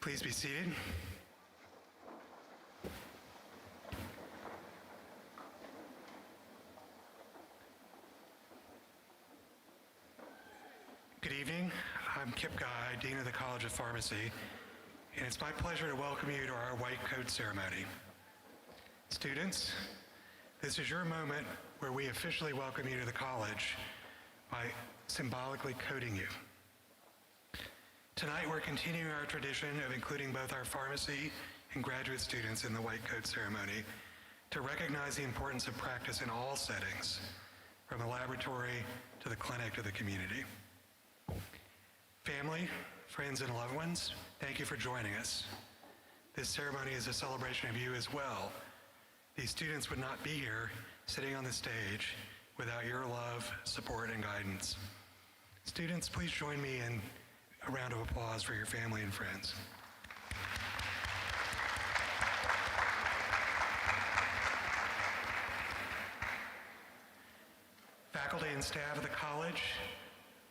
Please be seated. Good evening. I'm Kip Guy, Dean of the College of Pharmacy, and it's my pleasure to welcome you to our white coat ceremony. Students, this is your moment where we officially welcome you to the college by symbolically coating you. Tonight, we're continuing our tradition of including both our pharmacy and graduate students in the white coat ceremony to recognize the importance of practice in all settings, from the laboratory to the clinic to the community. Family, friends, and loved ones, thank you for joining us. This ceremony is a celebration of you as well. These students would not be here sitting on the stage without your love, support, and guidance. Students, please join me in a round of applause for your family and friends. Faculty and staff of the college,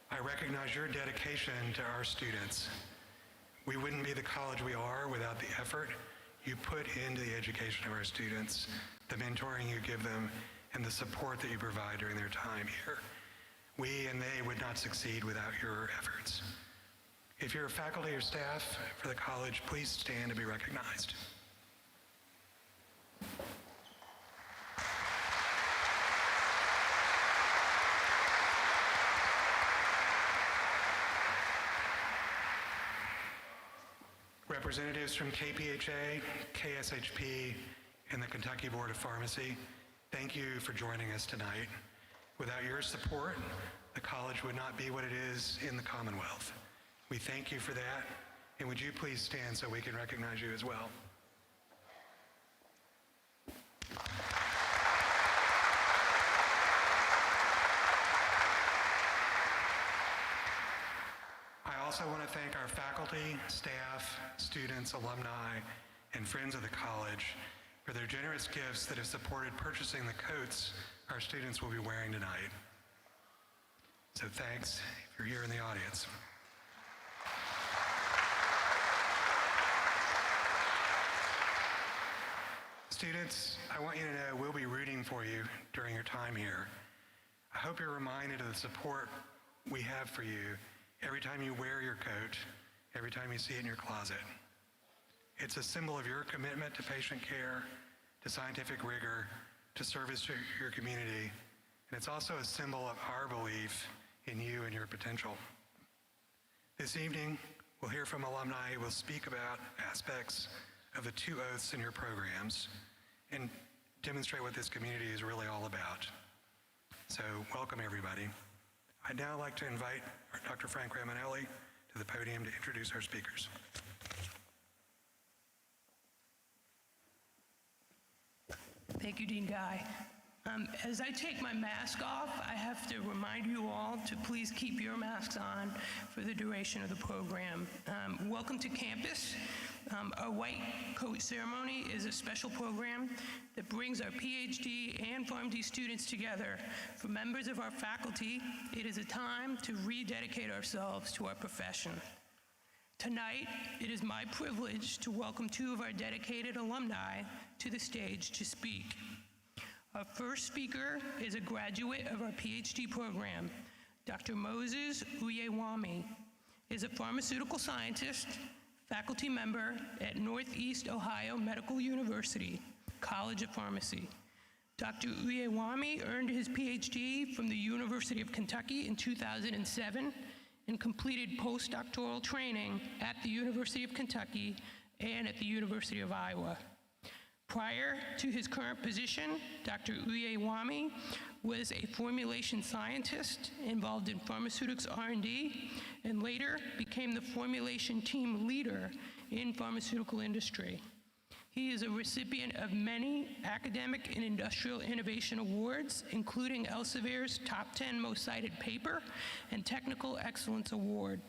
I recognize your dedication to our students. We wouldn't be the college we are without the effort you put into the education of our students, the mentoring you give them, and the support that you provide during their time here. We and they would not succeed without your efforts. If you're faculty or staff for the college, please stand to be recognized. Representatives from KPHA, KSHP, and the Kentucky Board of Pharmacy, thank you for joining us tonight. Without your support, the college would not be what it is in the Commonwealth. We thank you for that, and would you please stand so we can recognize you as well. I also want to thank our faculty, staff, students, alumni, and friends of the college for their generous gifts that have supported purchasing the coats our students will be wearing tonight. So thanks if you're here in the audience. Students, I want you to know we'll be rooting for you during your time here. I hope you're reminded of the support we have for you every time you wear your coat, every time you see it in your closet. It's a symbol of your commitment to patient care, to scientific rigor, to service to your community, and it's also a symbol of our belief in you and your potential. This evening, we'll hear from alumni who will speak about aspects of the 2 oaths in your programs and demonstrate what this community is really all about. So welcome everybody. I'd now like to invite Dr. Frank Ramanelli to the podium to introduce our speakers. Thank you, Dean Guy. As I take my mask off, I have to remind you all to please keep your masks on for the duration of the program. Welcome to campus. Our white coat ceremony is a special program that brings our PhD and PharmD students together. For members of our faculty, it is a time to rededicate ourselves to our profession. Tonight, it is my privilege to welcome 2 of our dedicated alumni to the stage to speak. Our first speaker is a graduate of our PhD program. Dr. Moses Uwayami is a pharmaceutical scientist, faculty member at Northeast Ohio Medical University, College of Pharmacy. Dr. Uwayami earned his PhD from the University of Kentucky in 2007 and completed postdoctoral training at the University of Kentucky and at the University of Iowa. Prior to his current position, Dr. Uwayami was a formulation scientist involved in pharmaceutics R&D and later became the formulation team leader in pharmaceutical industry. He is a recipient of many academic and industrial innovation awards, including Elsevier's Top 10 Most Cited Paper and Technical Excellence Award.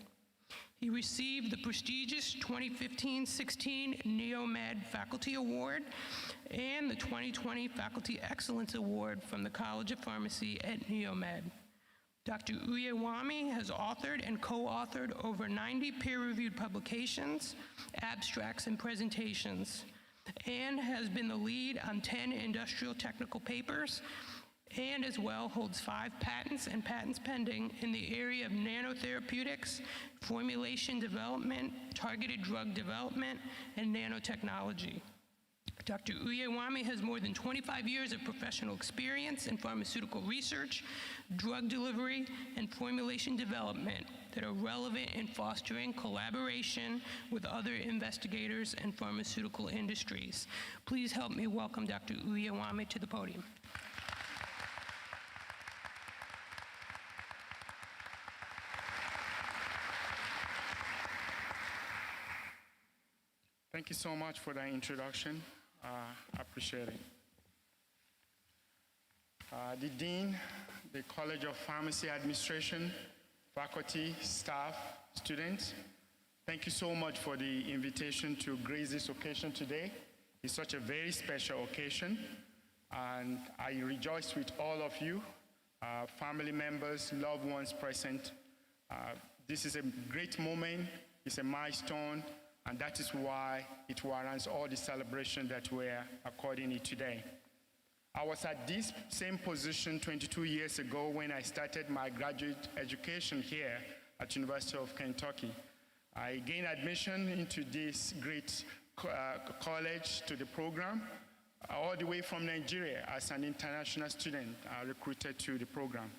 He received the prestigious 2015-16 NeoMed Faculty Award and the 2020 Faculty Excellence Award from the College of Pharmacy at NeoMed. Dr. Uwayami has authored and co-authored over 90 peer-reviewed publications, abstracts, and presentations, and has been the lead on 10 industrial technical papers, and as well holds 5 patents and patents pending in the area of nanotherapeutics, formulation development, targeted drug development, and nanotechnology. Dr. Uwayami has more than 25 years of professional experience in pharmaceutical research, drug delivery, and formulation development that are relevant in fostering collaboration with other investigators and pharmaceutical industries. Please help me welcome Dr. Uwayami to the podium. Thank you so much for that introduction. I appreciate it. The Dean, the College of Pharmacy Administration, faculty, staff, students, thank you so much for the invitation to grace this occasion today. It's such a very special occasion, and I rejoice with all of you, family members, loved ones present. This is a great moment, it's a milestone, and that is why it warrants all the celebration that we're according it today. I was at this same position 22 years ago when I started my graduate education here at University of Kentucky. I gained admission into this great college to the program, all the way from Nigeria as an international student recruited to the program,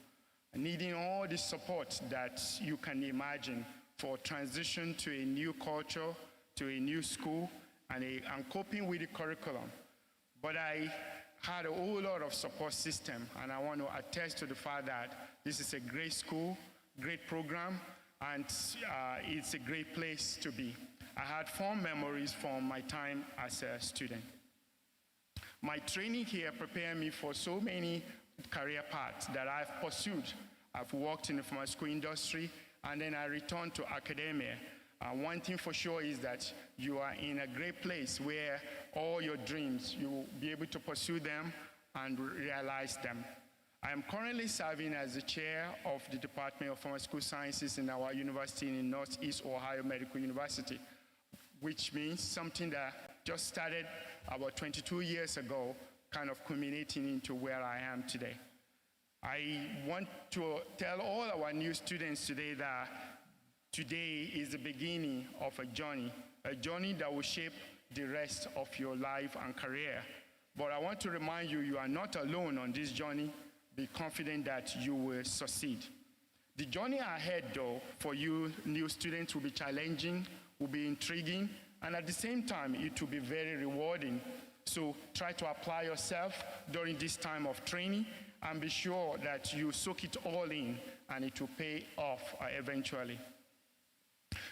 needing all the support that you can imagine for transition to a new culture, to a new school, and coping with the curriculum. But I had a whole lot of support system, and I want to attest to the fact that this is a great school, great program, and it's a great place to be. I had fond memories from my time as a student. My training here prepared me for so many career paths that I've pursued. I've worked in the pharmaceutical industry, and then I returned to academia. One thing for sure is that you are in a great place where all your dreams, you will be able to pursue them and realize them. I am currently serving as the chair of the Department of Pharmaceutical Sciences in our university in Northeast Ohio Medical University, which means something that just started about 22 years ago, kind of culminating into where I am today. I want to tell all our new students today that today is the beginning of a journey that will shape the rest of your life and career. But I want to remind you, you are not alone on this journey. Be confident that you will succeed. The journey ahead, though, for you new students will be challenging, will be intriguing, and at the same time, it will be very rewarding. So try to apply yourself during this time of training, and be sure that you soak it all in, and it will pay off eventually.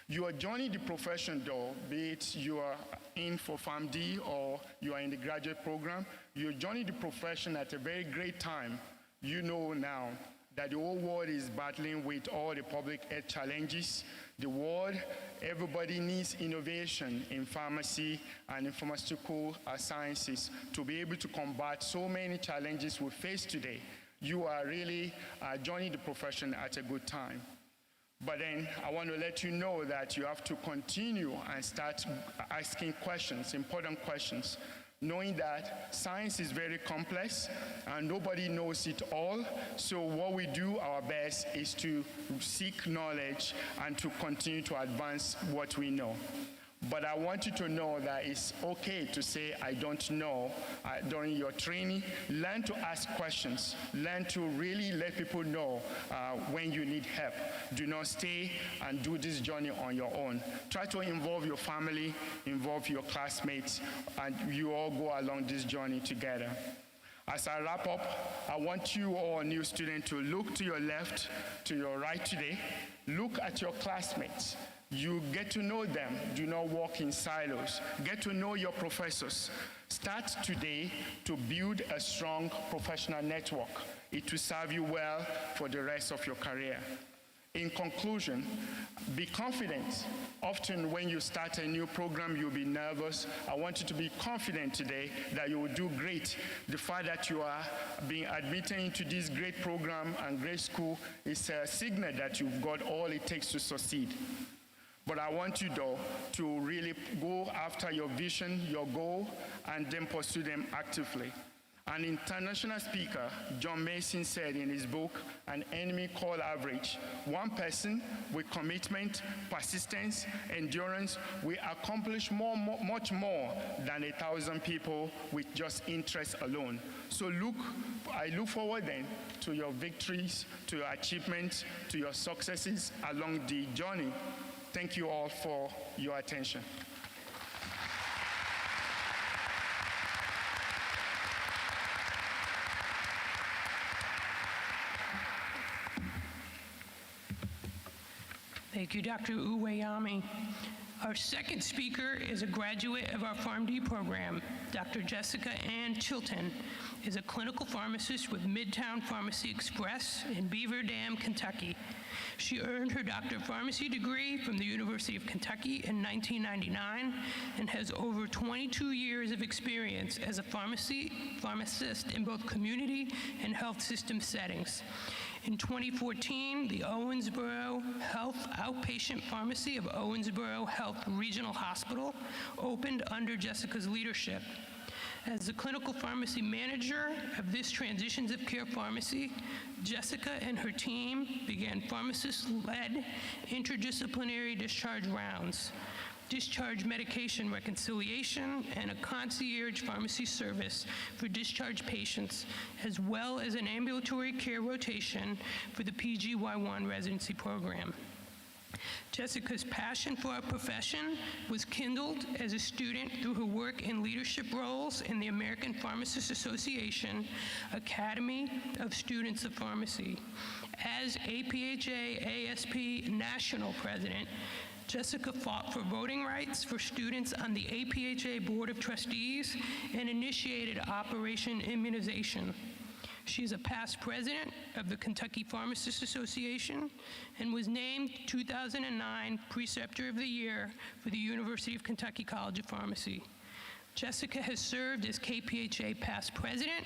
You are joining the profession, though, be it you are in for PharmD or you are in the graduate program, you're joining the profession at a very great time. You know now that the whole world is battling with all the public health challenges. The world, everybody needs innovation in pharmacy and in pharmaceutical sciences to be able to combat so many challenges we face today. You are really joining the profession at a good time. But then I want to let you know that you have to continue and start asking questions, important questions, knowing that science is very complex and nobody knows it all. So what we do our best is to seek knowledge and to continue to advance what we know. But I want you to know that it's okay to say, I don't know, during your training. Learn to ask questions. Learn to really let people know when you need help. Do not stay and do this journey on your own. Try to involve your family, involve your classmates, and you all go along this journey together. As I wrap up, I want you all new students to look to your left, to your right today. Look at your classmates. You get to know them. Do not walk in silos. Get to know your professors. Start today to build a strong professional network. It will serve you well for the rest of your career. In conclusion, be confident. Often when you start a new program, you'll be nervous. I want you to be confident today that you will do great. The fact that you are being admitted into this great program and great school is a signal that you've got all it takes to succeed. But I want you, though, to really go after your vision, your goal, and then pursue them actively. An international speaker, John Mason, said in his book, An Enemy Called Average, one person with commitment, persistence, endurance will accomplish much more than 1,000 people with just interest alone. So I look forward then to your victories, to your achievements, to your successes along the journey. Thank you all for your attention. Thank you, Dr. Uwayami. Our second speaker is a graduate of our PharmD program. Dr. Jessica Ann Chilton is a clinical pharmacist with Midtown Pharmacy Express in Beaver Dam, Kentucky. She earned her Doctor of Pharmacy degree from the University of Kentucky in 1999 and has over 22 years of experience as a pharmacist in both community and health system settings. In 2014, the Owensboro Health Outpatient Pharmacy of Owensboro Health Regional Hospital opened under Jessica's leadership. As the clinical pharmacy manager of this Transitions of Care pharmacy, Jessica and her team began pharmacist-led interdisciplinary discharge rounds, discharge medication reconciliation, and a concierge pharmacy service for discharged patients, as well as an ambulatory care rotation for the PGY1 residency program. Jessica's passion for our profession was kindled as a student through her work in leadership roles in the American Pharmacists Association Academy of Students of Pharmacy. As APHA ASP National President, Jessica fought for voting rights for students on the APHA Board of Trustees and initiated Operation Immunization. She is a past president of the Kentucky Pharmacists Association and was named 2009 Preceptor of the Year for the University of Kentucky College of Pharmacy. Jessica has served as KPHA past president,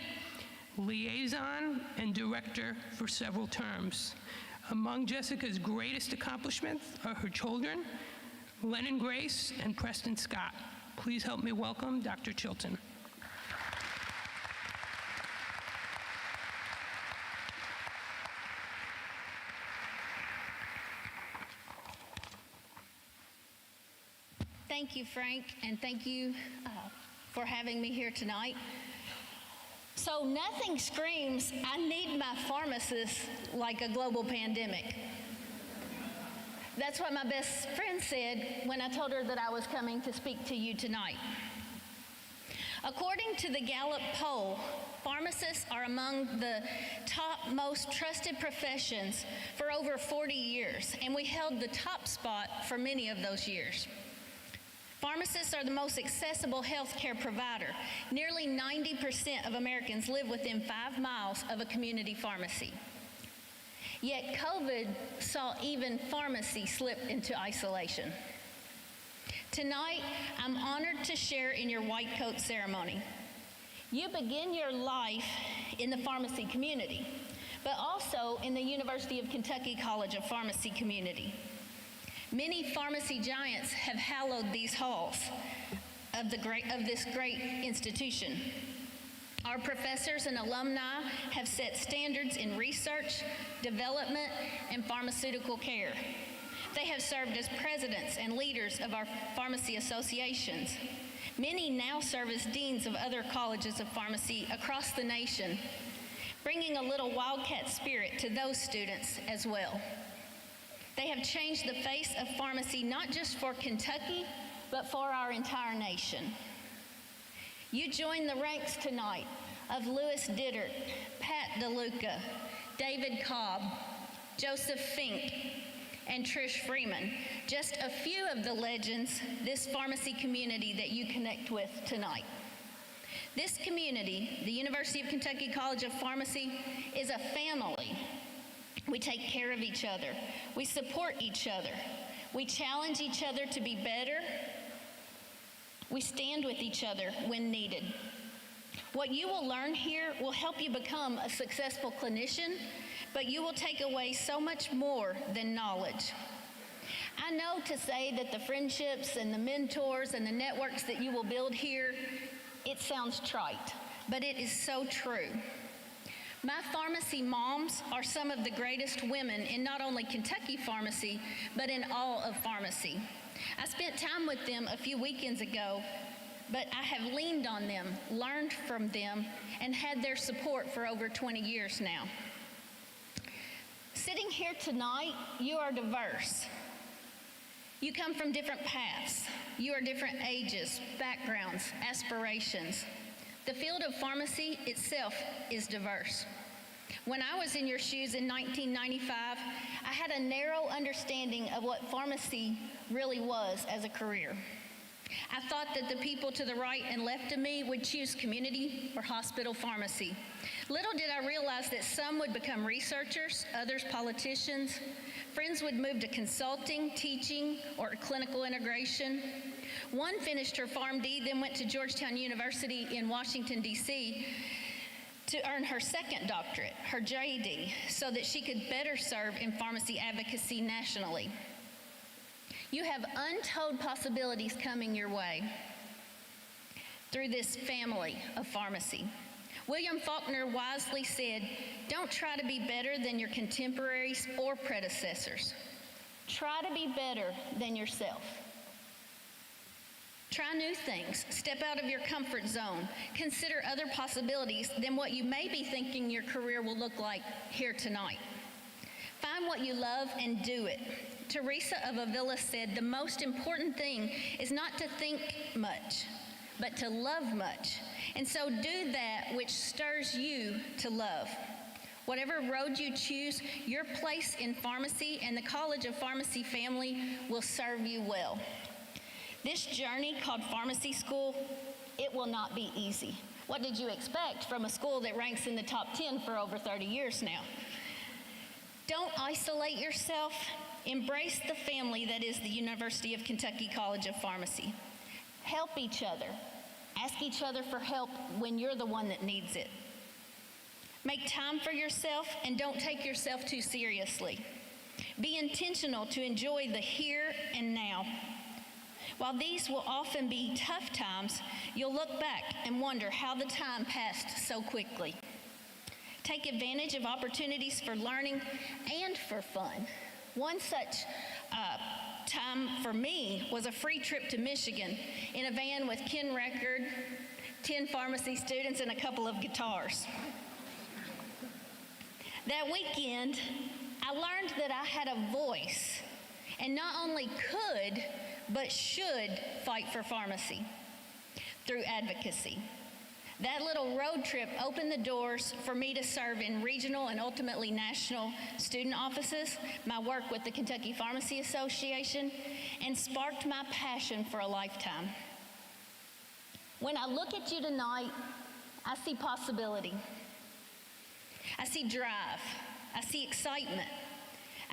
liaison, and director for several terms. Among Jessica's greatest accomplishments are her children, Lennon Grace and Preston Scott. Please help me welcome Dr. Chilton. Thank you, Frank, and thank you for having me here tonight. So nothing screams, I need my pharmacist like a global pandemic. That's what my best friend said when I told her that I was coming to speak to you tonight. According to the Gallup poll, pharmacists are among the top most trusted professions for over 40 years, and we held the top spot for many of those years. Pharmacists are the most accessible healthcare provider. Nearly 90% of Americans live within 5 miles of a community pharmacy. Yet COVID saw even pharmacy slip into isolation. Tonight, I'm honored to share in your white coat ceremony. You begin your life in the pharmacy community, but also in the University of Kentucky College of Pharmacy community. Many pharmacy giants have hallowed these halls of this great institution. Our professors and alumni have set standards in research, development, and pharmaceutical care. They have served as presidents and leaders of our pharmacy associations. Many now serve as deans of other colleges of pharmacy across the nation, bringing a little wildcat spirit to those students as well. They have changed the face of pharmacy not just for Kentucky, but for our entire nation. You join the ranks tonight of Louis Dittert, Pat DeLuca, David Cobb, Joseph Fink, and Trish Freeman, just a few of the legends this pharmacy community that you connect with tonight. This community, the University of Kentucky College of Pharmacy, is a family We take care of each other. We support each other. We challenge each other to be better. We stand with each other when needed. What you will learn here will help you become a successful clinician, but you will take away so much more than knowledge. I know to say that the friendships and the mentors and the networks that you will build here, it sounds trite, but it is so true. My pharmacy moms are some of the greatest women in not only Kentucky pharmacy, but in all of pharmacy. I spent time with them a few weekends ago, but I have leaned on them, learned from them, and had their support for over 20 years now. Sitting here tonight, you are diverse. You come from different paths. You are different ages, backgrounds, aspirations. The field of pharmacy itself is diverse. When I was in your shoes in 1995, I had a narrow understanding of what pharmacy really was as a career. I thought that the people to the right and left of me would choose community or hospital pharmacy. Little did I realize that some would become researchers, others politicians. Friends would move to consulting, teaching, or clinical integration. One finished her PharmD, then went to Georgetown University in Washington, D.C. to earn her second doctorate, her JD, so that she could better serve in pharmacy advocacy nationally. You have untold possibilities coming your way through this family of pharmacy. William Faulkner wisely said, "Don't try to be better than your contemporaries or predecessors. Try to be better than yourself." Try new things. Step out of your comfort zone. Consider other possibilities than what you may be thinking your career will look like here tonight. Find what you love and do it. Teresa of Avila said, "The most important thing is not to think much, but to love much. And so do that which stirs you to love." Whatever road you choose, your place in pharmacy and the College of Pharmacy family will serve you well. This journey called pharmacy school, it will not be easy. What did you expect from a school that ranks in the top 10 for over 30 years now? Don't isolate yourself. Embrace the family that is the University of Kentucky College of Pharmacy. Help each other. Ask each other for help when you're the one that needs it. Make time for yourself and don't take yourself too seriously. Be intentional to enjoy the here and now. While these will often be tough times, you'll look back and wonder how the time passed so quickly. Take advantage of opportunities for learning and for fun. One such time for me was a free trip to Michigan in a van with Ken Record, 10 pharmacy students, and a couple of guitars. That weekend, I learned that I had a voice and not only could, but should fight for pharmacy through advocacy. That little road trip opened the doors for me to serve in regional and ultimately national student offices, my work with the Kentucky Pharmacy Association, and sparked my passion for a lifetime. When I look at you tonight, I see possibility. I see drive. I see excitement.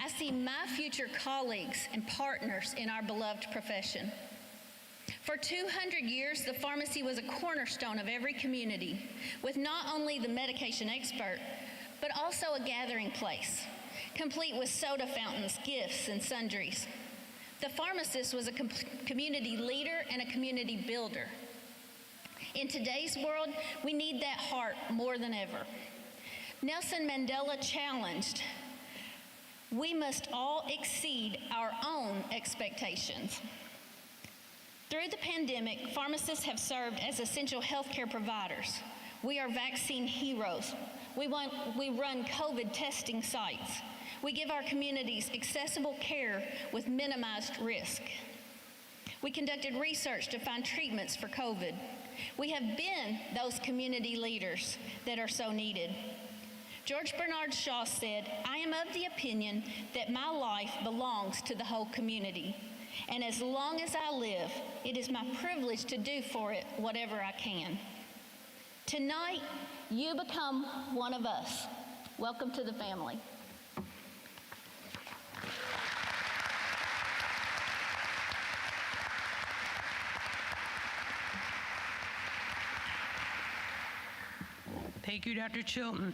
I see my future colleagues and partners in our beloved profession. For 200 years, the pharmacy was a cornerstone of every community, with not only the medication expert, but also a gathering place, complete with soda fountains, gifts, and sundries. The pharmacist was a community leader and a community builder. In today's world, we need that heart more than ever. Nelson Mandela challenged, "We must all exceed our own expectations." Through the pandemic, pharmacists have served as essential healthcare providers. We are vaccine heroes. We run COVID testing sites. We give our communities accessible care with minimized risk. We conducted research to find treatments for COVID. We have been those community leaders that are so needed. George Bernard Shaw said, "I am of the opinion that my life belongs to the whole community. And as long as I live, it is my privilege to do for it whatever I can." Tonight, you become one of us. Welcome to the family. Thank you, Dr. Chilton.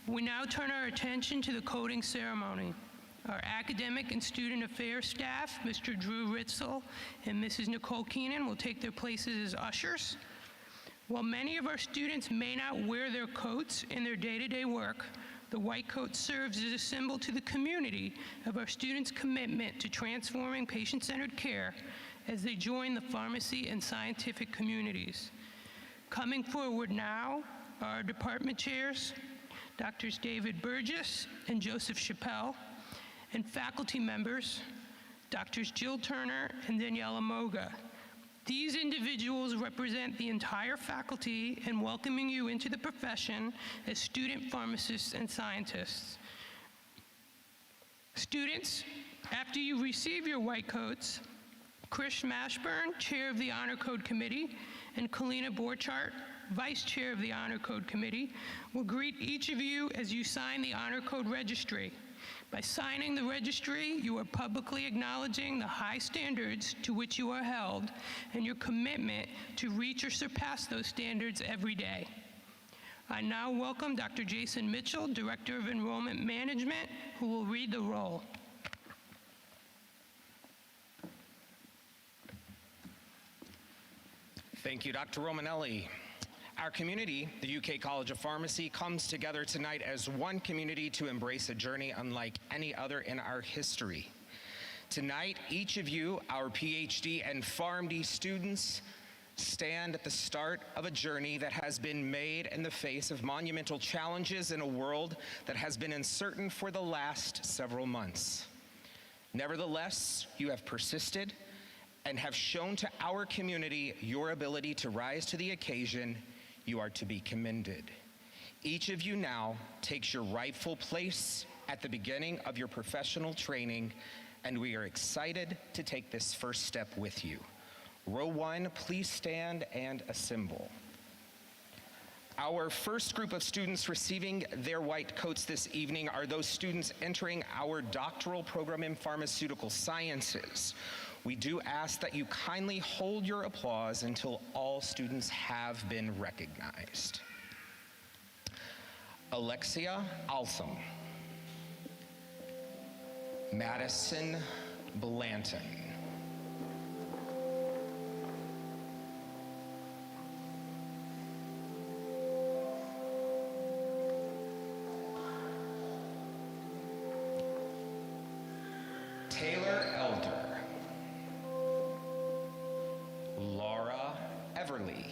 We now turn our attention to the coding ceremony. Our academic and student affairs staff, Mr. Drew Ritzel and Mrs. Nicole Keenan, will take their places as ushers. While many of our students may not wear their coats in their day-to-day work, the white coat serves as a symbol to the community of our students' commitment to transforming patient-centered care as they join the pharmacy and scientific communities. Coming forward now are our department chairs, Drs. David Burgess and Joseph Chappelle, and faculty members, Drs. Jill Turner and Daniela Moga. These individuals represent the entire faculty in welcoming you into the profession as student pharmacists and scientists. Students, after you receive your white coats, Chris Mashburn, Chair of the Honor Code Committee, and Kalina Borchardt, Vice Chair of the Honor Code Committee, will greet each of you as you sign the Honor Code Registry. By signing the registry, you are publicly acknowledging the high standards to which you are held and your commitment to reach or surpass those standards every day. I now welcome Dr. Jason Mitchell, Director of Enrollment Management, who will read the roll. Thank you, Dr. Romanelli. Our community, the UK College of Pharmacy, comes together tonight as one community to embrace a journey unlike any other in our history. Tonight, each of you, our PhD and PharmD students, stand at the start of a journey that has been made in the face of monumental challenges in a world that has been uncertain for the last several months. Nevertheless, you have persisted and have shown to our community your ability to rise to the occasion. You are to be commended. Each of you now takes your rightful place at the beginning of your professional training, and we are excited to take this first step with you. Row 1, please stand and assemble. Our first group of students receiving their white coats this evening are those students entering our doctoral program in pharmaceutical sciences. We do ask that you kindly hold your applause until all students have been recognized. Alexia Alsam. Madison Blanton. Taylor Elder. Laura Everly.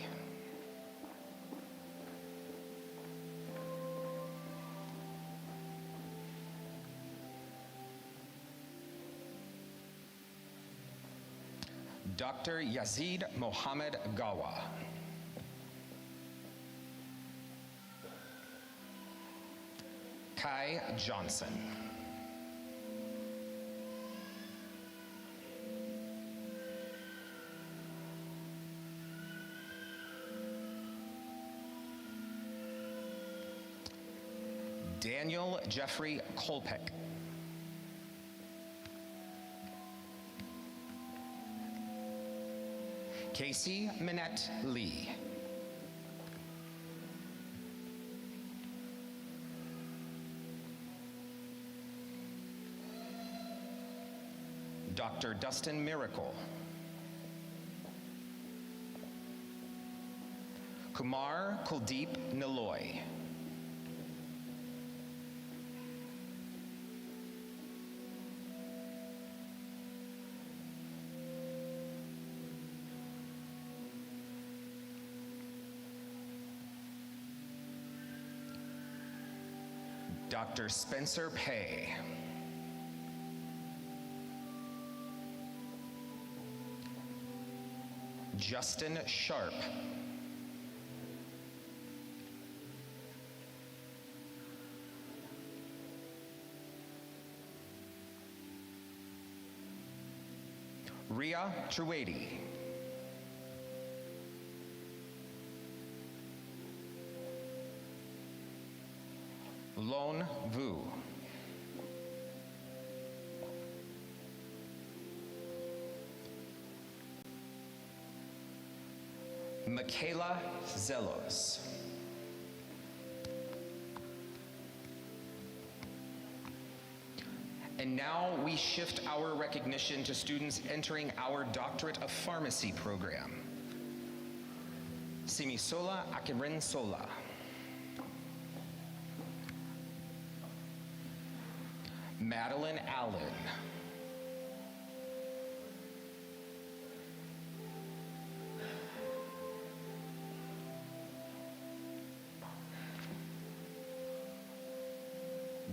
Dr. Yazid Mohammed Gawa. Kai Johnson. Daniel Jeffrey Kolpeck. Casey Minette Lee. Dr. Dustin Miracle. Kumar Kuldeep Niloy. Dr. Spencer Pay. Justin Sharp. Ria Trivedi. Lon Vu. Michaela Zelos. And now we shift our recognition to students entering our Doctorate of Pharmacy program. Simisola Akirinsola. Madeline Allen.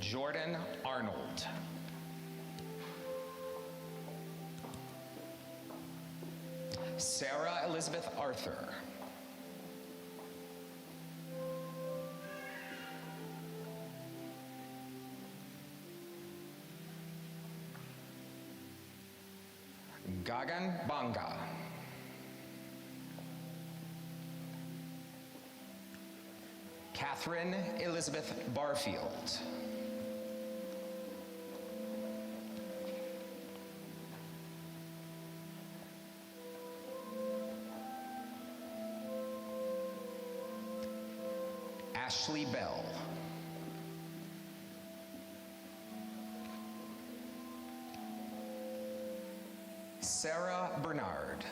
Jordan Arnold. Sarah Elizabeth Arthur. Gagan Banga. Catherine Elizabeth Barfield. Ashley Bell. Sarah Bernard.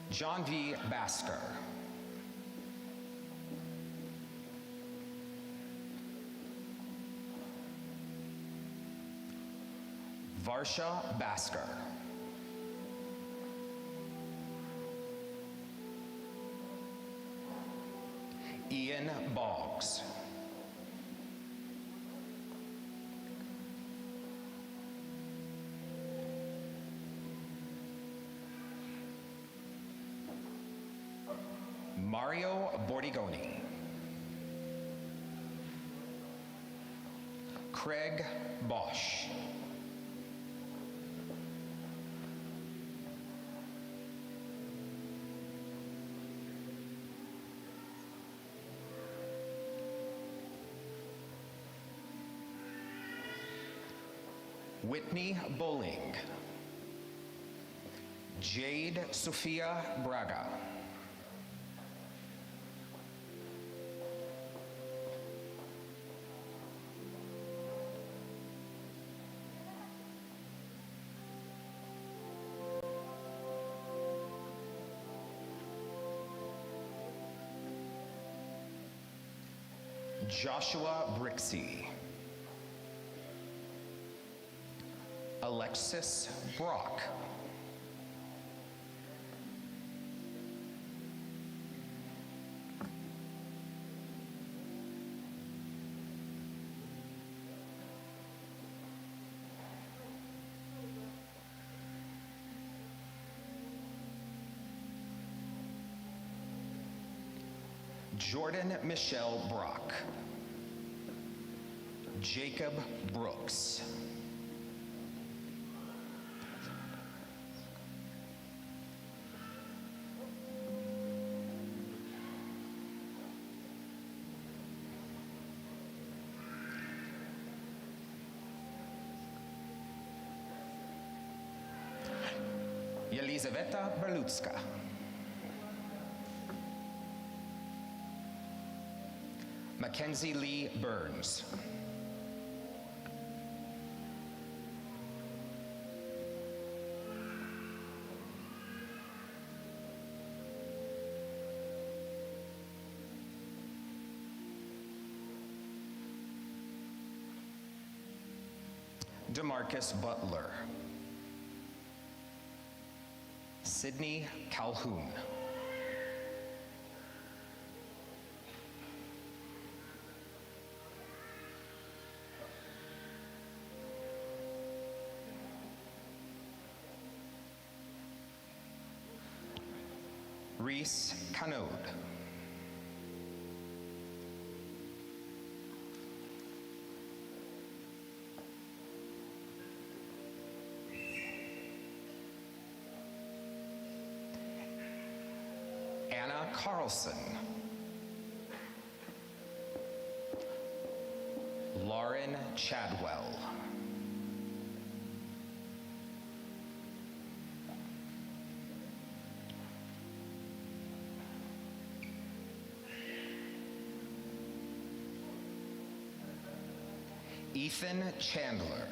John V. Basker. Varsha Basker. Ian Boggs. Mario Bordigoni. Craig Bosch. Whitney Bowling. Jade Sofia Braga. Joshua Brixey. Alexis Brock. Jordan Michelle Brock. Jacob Brooks. Yelizaveta Berlutzka. Mackenzie Lee Burns. DeMarcus Butler. Sydney Calhoun. Reese Canode. Anna Carlson. Lauren Chadwell. Ethan Chandler.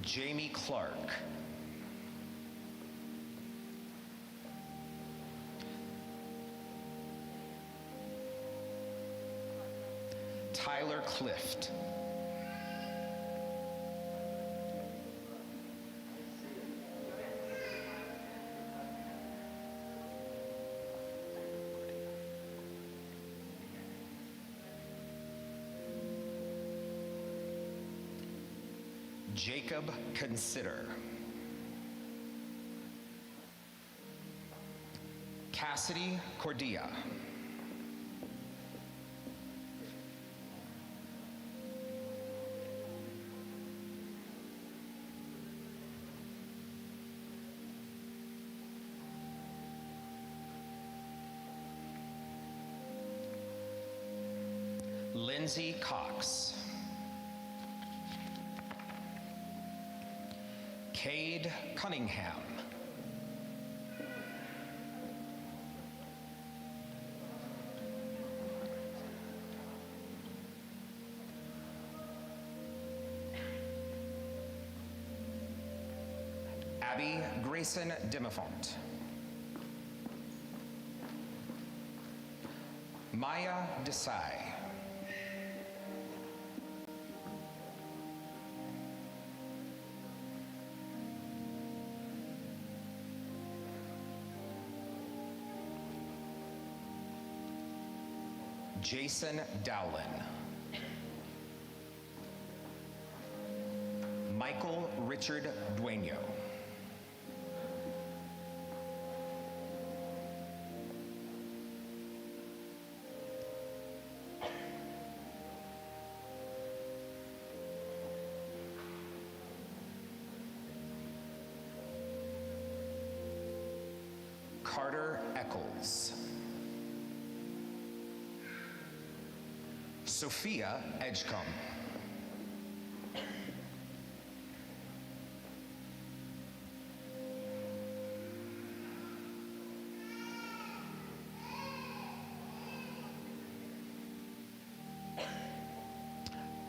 Jamie Clark. Tyler Clift. Jacob Consider. Cassidy Cordia. Lindsay Cox. Cade Cunningham. Abby Grayson Dimafont. Maya Desai. Jason Dowlin. Michael Richard Dueño. Carter Eccles. Sophia Edgecombe.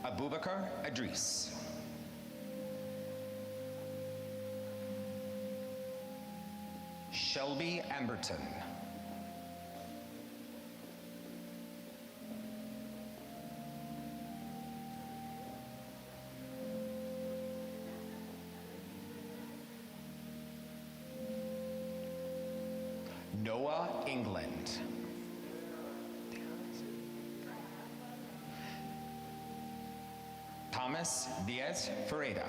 Abubakar Idris. Shelby Amberton. Noah England. Thomas Diaz Ferreira.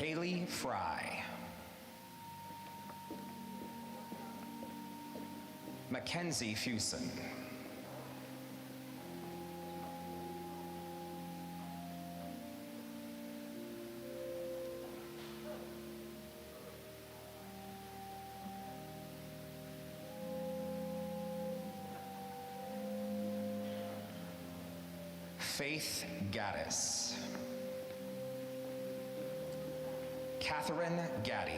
Kaylee Fry. Mackenzie Fuson. Faith Gaddis. Catherine Gaddy.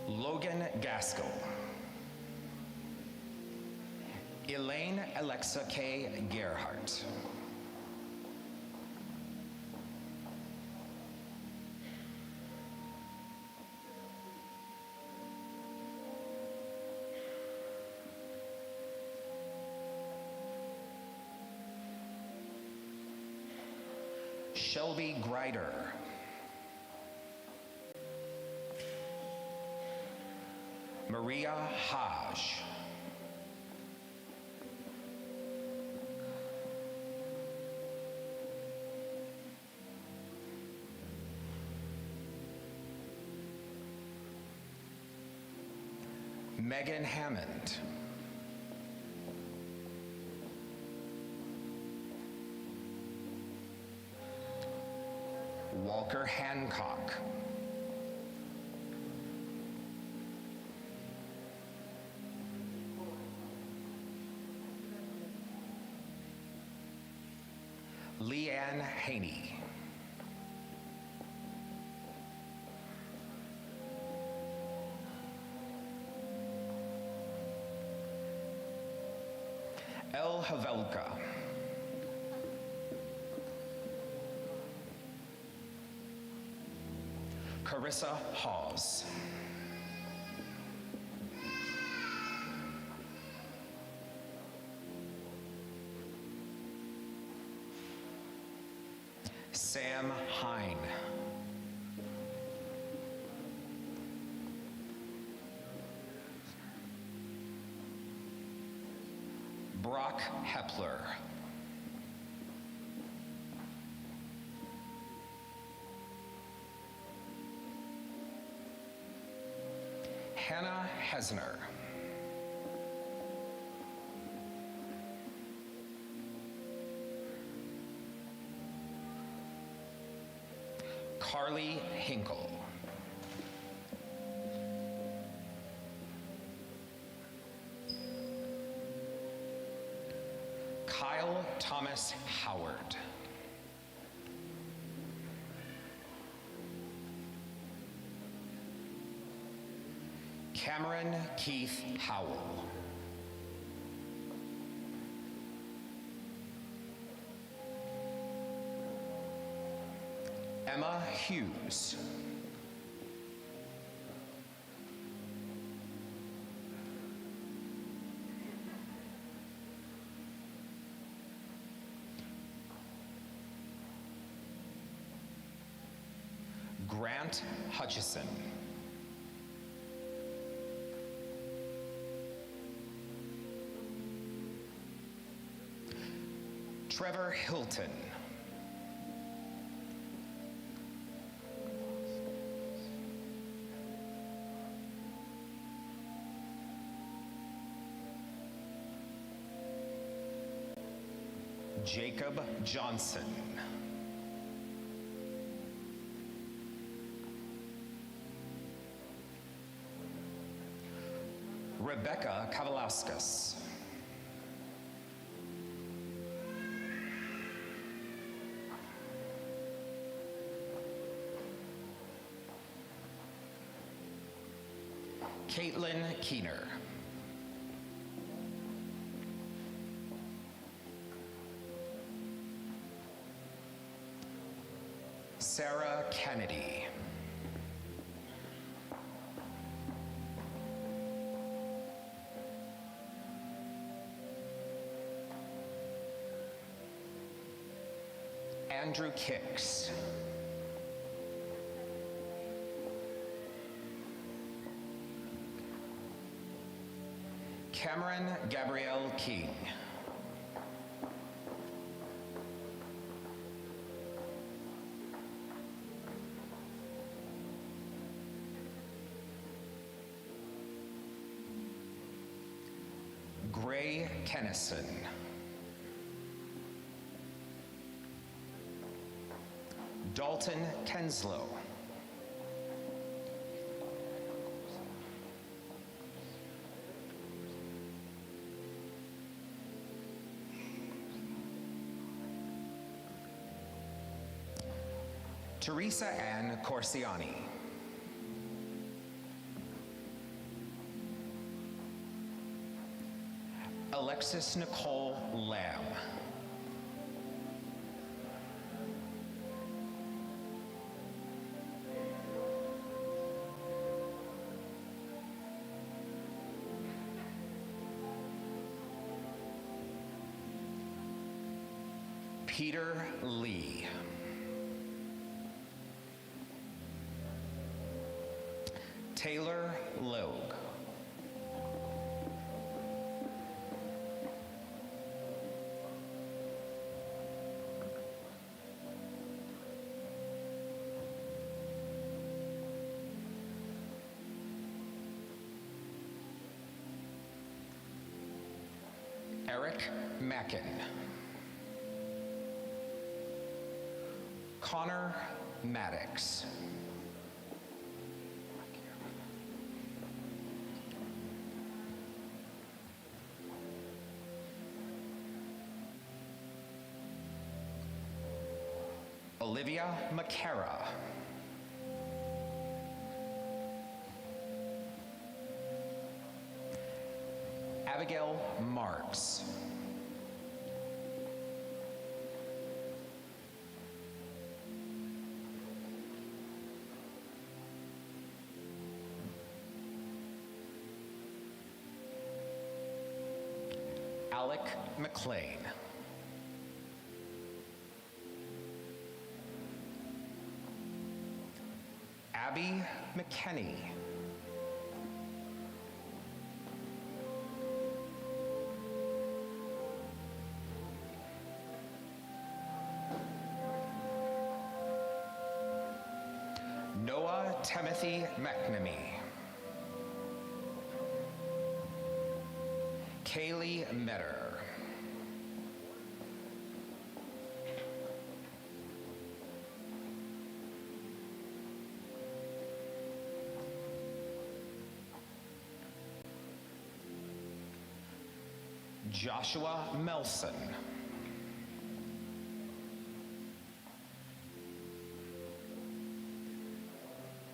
Logan Gaskell. Elaine Alexa K. Gerhardt. Shelby Grider. Maria Haj. Megan Hammond. Walker Hancock. Leanne Haney. El Havelka. Carissa Hawes. Sam Hine. Brock Hepler. Hannah Hesner. Carly Hinkle. Kyle Thomas Howard. Cameron Keith Howell. Emma Hughes. Grant Hutchison. Trevor Hilton. Jacob Johnson. Rebecca Kavalauskas. Caitlin Keener. Sarah Kennedy. Andrew Kicks. Cameron Gabrielle King. Gray Kennison. Dalton Kenslow. Teresa Ann Corsiani. Alexis Nicole Lamb. Peter Lee. Taylor Logue. Eric Mackin. Connor Maddox. Olivia McCara. Abigail Marks. Alec McLean. Abby McKenney. Noah Timothy McNamee. Kaylee Metter. Joshua Melson.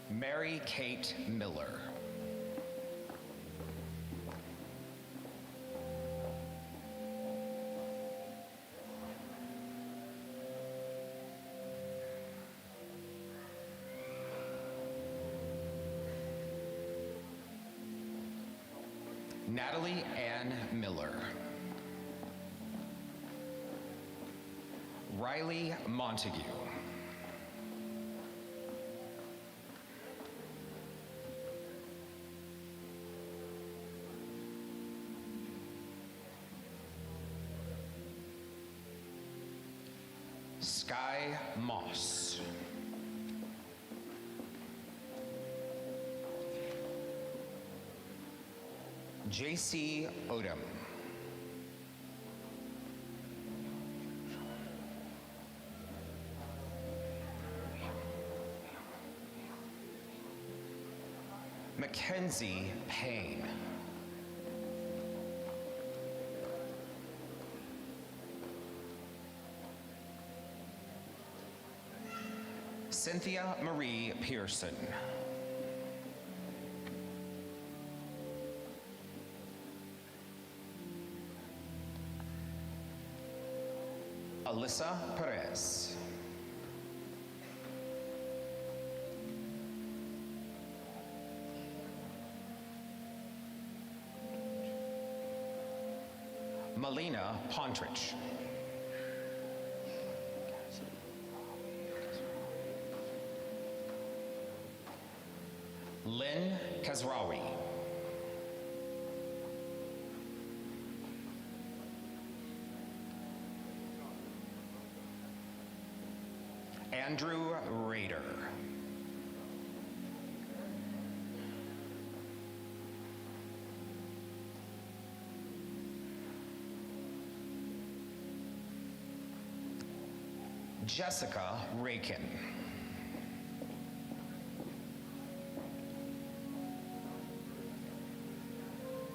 Mary Kate Miller. Natalie Ann Miller. Riley Montague. Sky Moss. JC Odom. Mackenzie Payne. Cynthia Marie Pearson. Alyssa Perez. Melina Pontrich. Lynn Kazrawi. Andrew Rader. Jessica Rakin.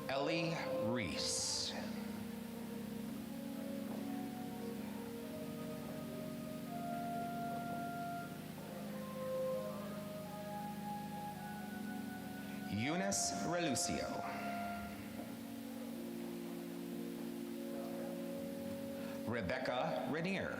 Ellie Reese. Eunice Relucio. Rebecca Rainier.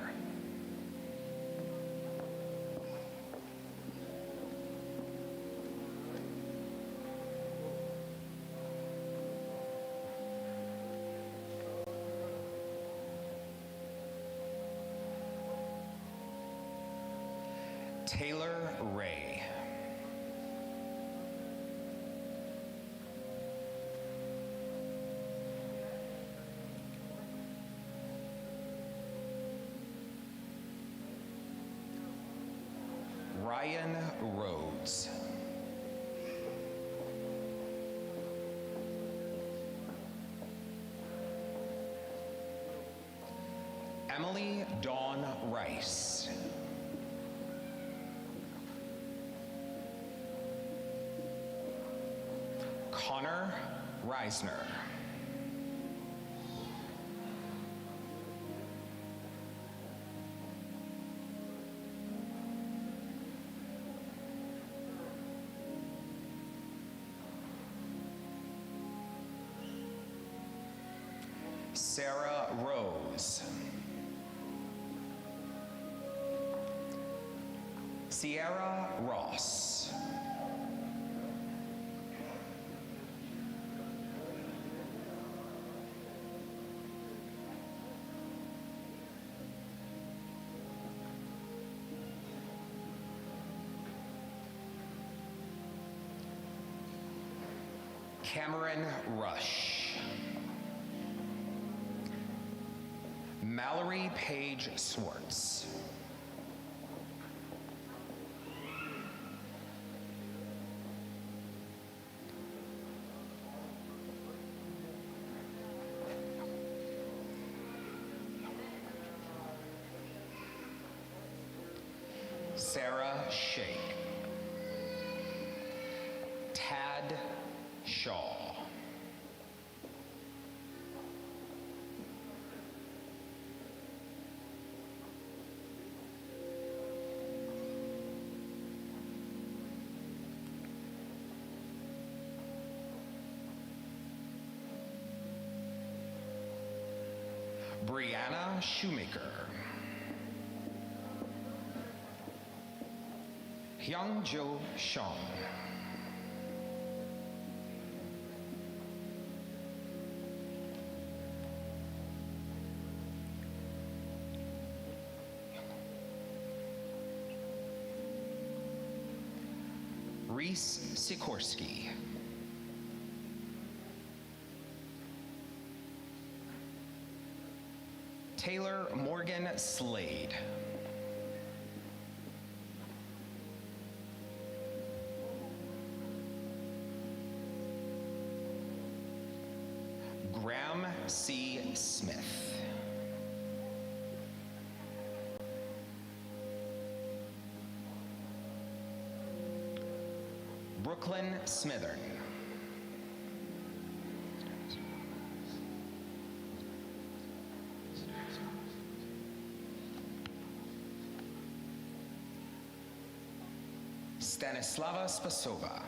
Taylor Ray. Ryan Rhodes. Emily Dawn Rice. Connor Reisner. Sarah Rose. Sierra Ross. Cameron Rush. Mallory Page Swartz. Sarah Shake. Tad Shaw. Brianna Shoemaker. Hyungjo Shong. Reese Sikorsky. Taylor Morgan Slade. Graham C. Smith. Brooklyn Smithern. Stanislava Spasova.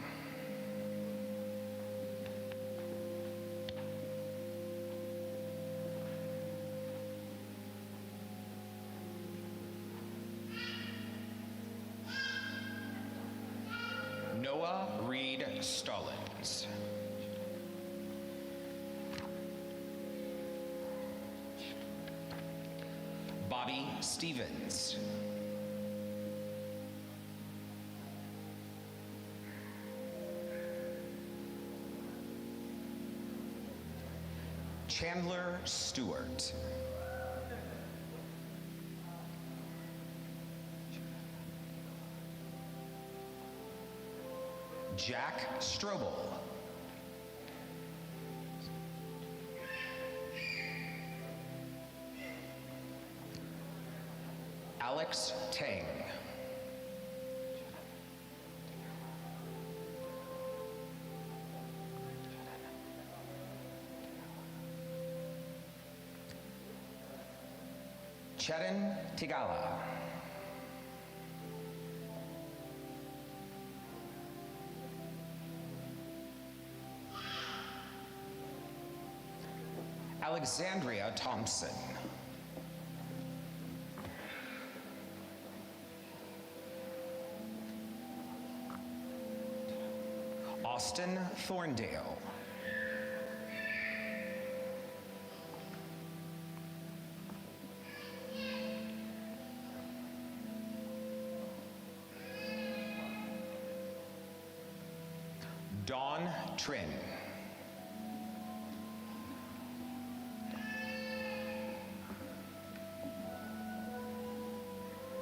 Noah Reed Stallings. Bobby Stevens. Chandler Stewart. Jack Strobel. Alex Tang. Chetan Tigala. Alexandria Thompson. Austin Thorndale. Dawn Trin.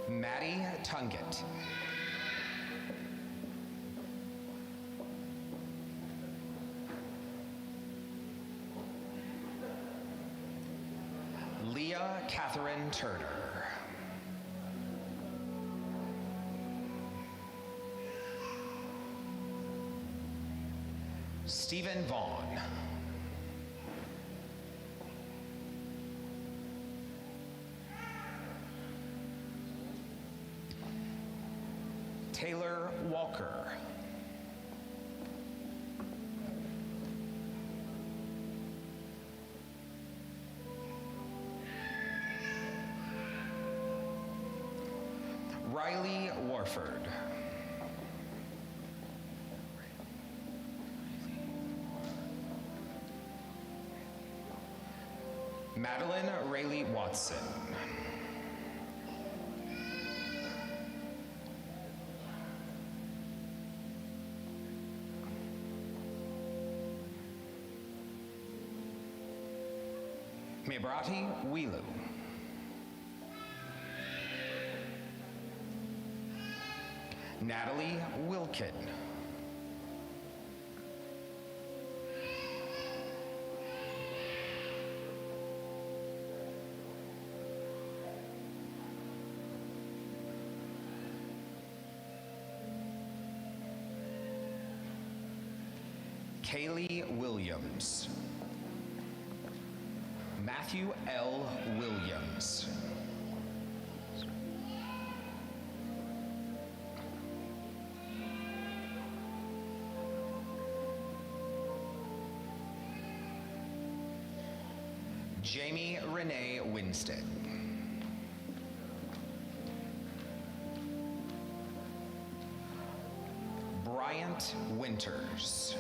Maddie Tunget. Leah Catherine Turner. Stephen Vaughn. Taylor Walker. Riley Warford. Madeline Rayleigh Watson. Mebrati Wilu. Natalie Wilkin. Kaylee Williams. Matthew L. Williams. Jamie Renee Winstead. Bryant Winters.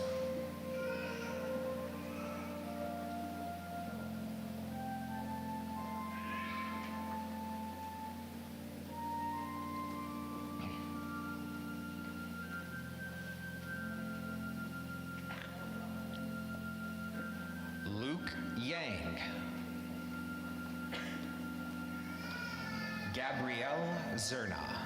Luke Yang. Gabrielle Zerna.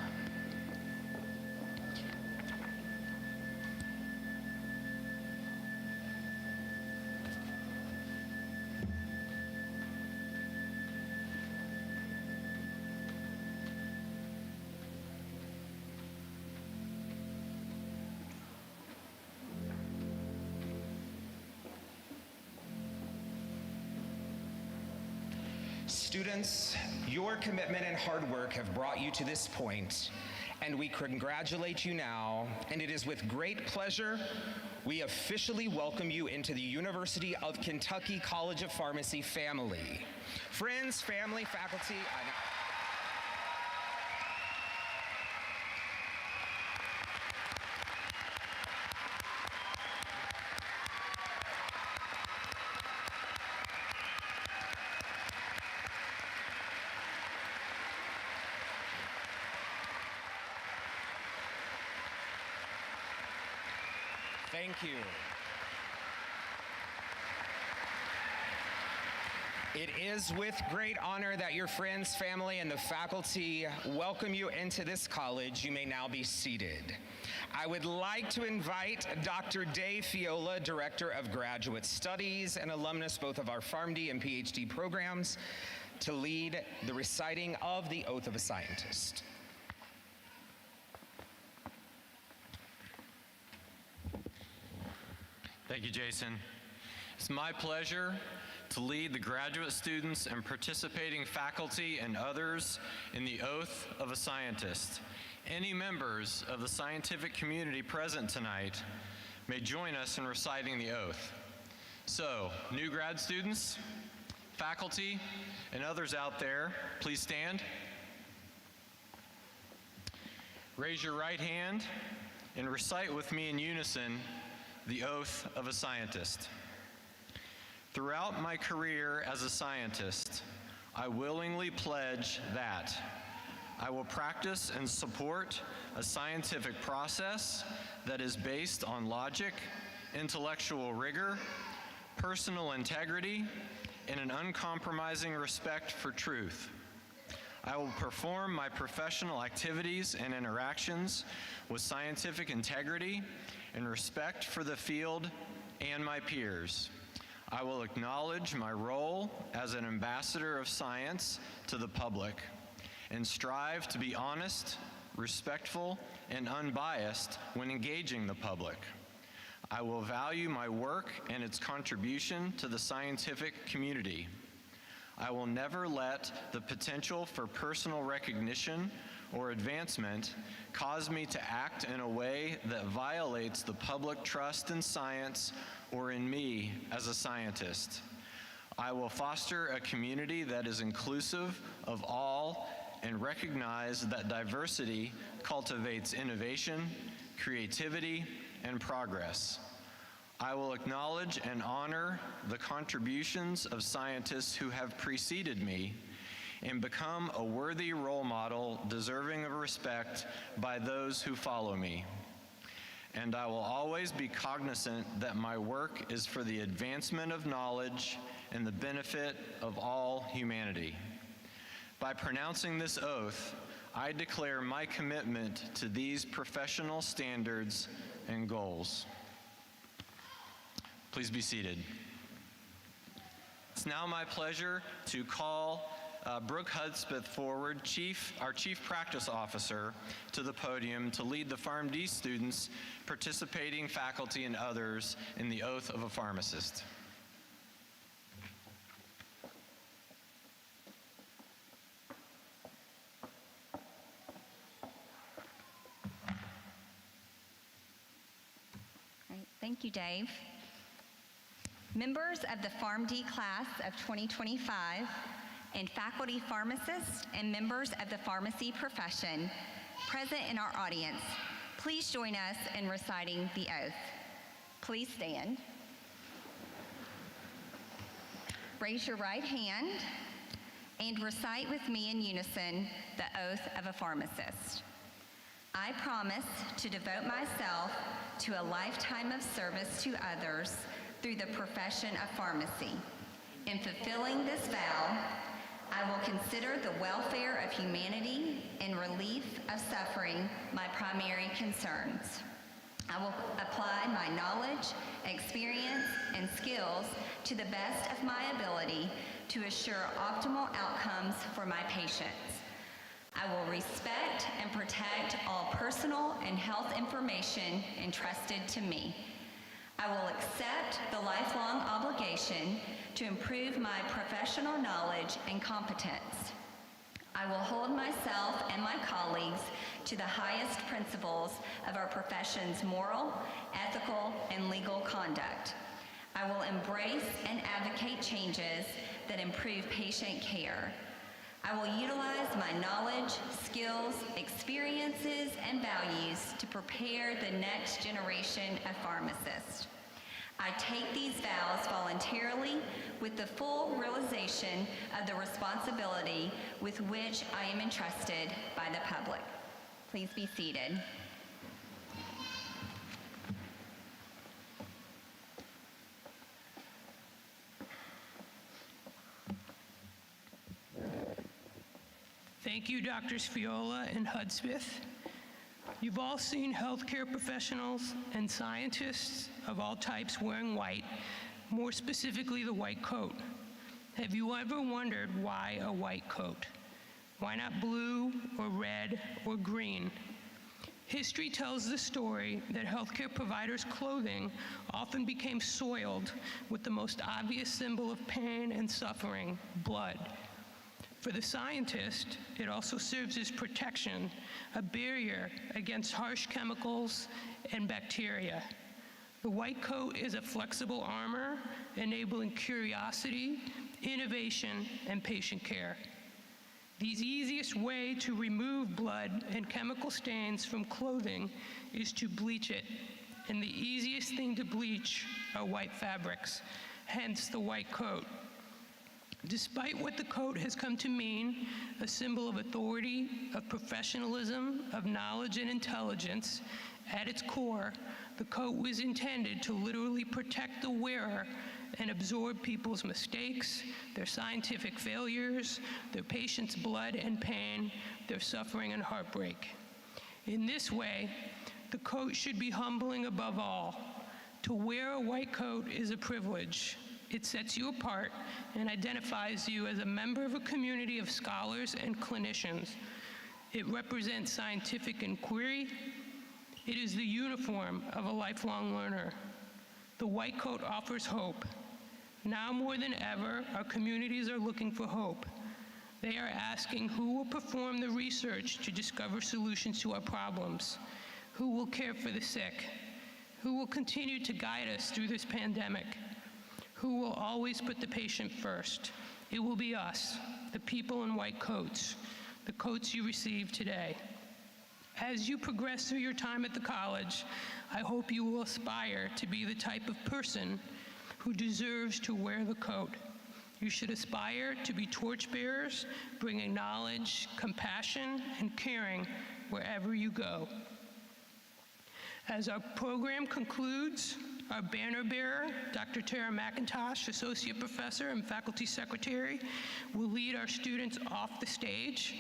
Students, your commitment and hard work have brought you to this point, and we congratulate you now, and it is with great pleasure we officially welcome you into the University of Kentucky College of Pharmacy family. Friends, family, faculty, thank you. It is with great honor that your friends, family, and the faculty welcome you into this college. You may now be seated. I would like to invite Dr. Dave Fiola, Director of Graduate Studies and alumnus both of our PharmD and PhD programs, to lead the reciting of the Oath of a Scientist. Thank you, Jason. It's my pleasure to lead the graduate students and participating faculty and others in the Oath of a Scientist. Any members of the scientific community present tonight may join us in reciting the oath. So, new grad students, faculty, and others out there, please stand. Raise your right hand and recite with me in unison the Oath of a Scientist. Throughout my career as a scientist, I willingly pledge that I will practice and support a scientific process that is based on logic, intellectual rigor, personal integrity, and an uncompromising respect for truth. I will perform my professional activities and interactions with scientific integrity and respect for the field and my peers. I will acknowledge my role as an ambassador of science to the public and strive to be honest, respectful, and unbiased when engaging the public. I will value my work and its contribution to the scientific community. I will never let the potential for personal recognition or advancement cause me to act in a way that violates the public trust in science or in me as a scientist. I will foster a community that is inclusive of all and recognize that diversity cultivates innovation, creativity, and progress. I will acknowledge and honor the contributions of scientists who have preceded me and become a worthy role model deserving of respect by those who follow me. And I will always be cognizant that my work is for the advancement of knowledge and the benefit of all humanity. By pronouncing this oath, I declare my commitment to these professional standards and goals. Please be seated. It's now my pleasure to call Brooke Hudspeth forward, our Chief Practice Officer, to the podium to lead the PharmD students, participating faculty, and others in the oath of a pharmacist. Great. Thank you, Dave. Members of the PharmD class of 2025 and faculty pharmacists and members of the pharmacy profession present in our audience, please join us in reciting the oath. Please stand. Raise your right hand and recite with me in unison the oath of a pharmacist. I promise to devote myself to a lifetime of service to others through the profession of pharmacy. In fulfilling this vow, I will consider the welfare of humanity and relief of suffering my primary concerns. I will apply my knowledge, experience, and skills to the best of my ability to assure optimal outcomes for my patients. I will respect and protect all personal and health information entrusted to me. I will accept the lifelong obligation to improve my professional knowledge and competence. I will hold myself and my colleagues to the highest principles of our profession's moral, ethical, and legal conduct. I will embrace and advocate changes that improve patient care. I will utilize my knowledge, skills, experiences, and values to prepare the next generation of pharmacists. I take these vows voluntarily with the full realization of the responsibility with which I am entrusted by the public. Please be seated. Thank you, Drs. Fiola and Hudspeth. You've all seen healthcare professionals and scientists of all types wearing white, more specifically the white coat. Have you ever wondered why a white coat? Why not blue or red or green? History tells the story that healthcare providers' clothing often became soiled with the most obvious symbol of pain and suffering, blood. For the scientist, it also serves as protection, a barrier against harsh chemicals and bacteria. The white coat is a flexible armor, enabling curiosity, innovation, and patient care. The easiest way to remove blood and chemical stains from clothing is to bleach it, and the easiest thing to bleach are white fabrics, hence the white coat. Despite what the coat has come to mean, a symbol of authority, of professionalism, of knowledge and intelligence, at its core, the coat was intended to literally protect the wearer and absorb people's mistakes, their scientific failures, their patients' blood and pain, their suffering and heartbreak. In this way, the coat should be humbling above all. To wear a white coat is a privilege. It sets you apart and identifies you as a member of a community of scholars and clinicians. It represents scientific inquiry. It is the uniform of a lifelong learner. The white coat offers hope. Now more than ever, our communities are looking for hope. They are asking who will perform the research to discover solutions to our problems, who will care for the sick, who will continue to guide us through this pandemic, who will always put the patient first. It will be us, the people in white coats, the coats you received today. As you progress through your time at the college, I hope you will aspire to be the type of person who deserves to wear the coat. You should aspire to be torchbearers, bringing knowledge, compassion, and caring wherever you go. As our program concludes, our banner bearer, Dr. Tara McIntosh, Associate Professor and Faculty Secretary, will lead our students off the stage.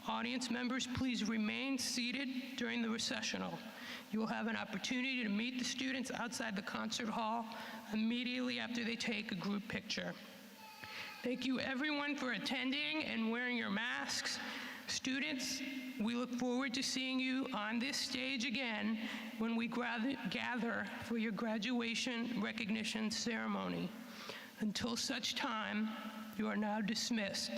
Audience members, please remain seated during the recessional. You will have an opportunity to meet the students outside the concert hall immediately after they take a group picture. Thank you everyone for attending and wearing your masks. Students, we look forward to seeing you on this stage again when we gather for your graduation recognition ceremony. Until such time, you are now dismissed.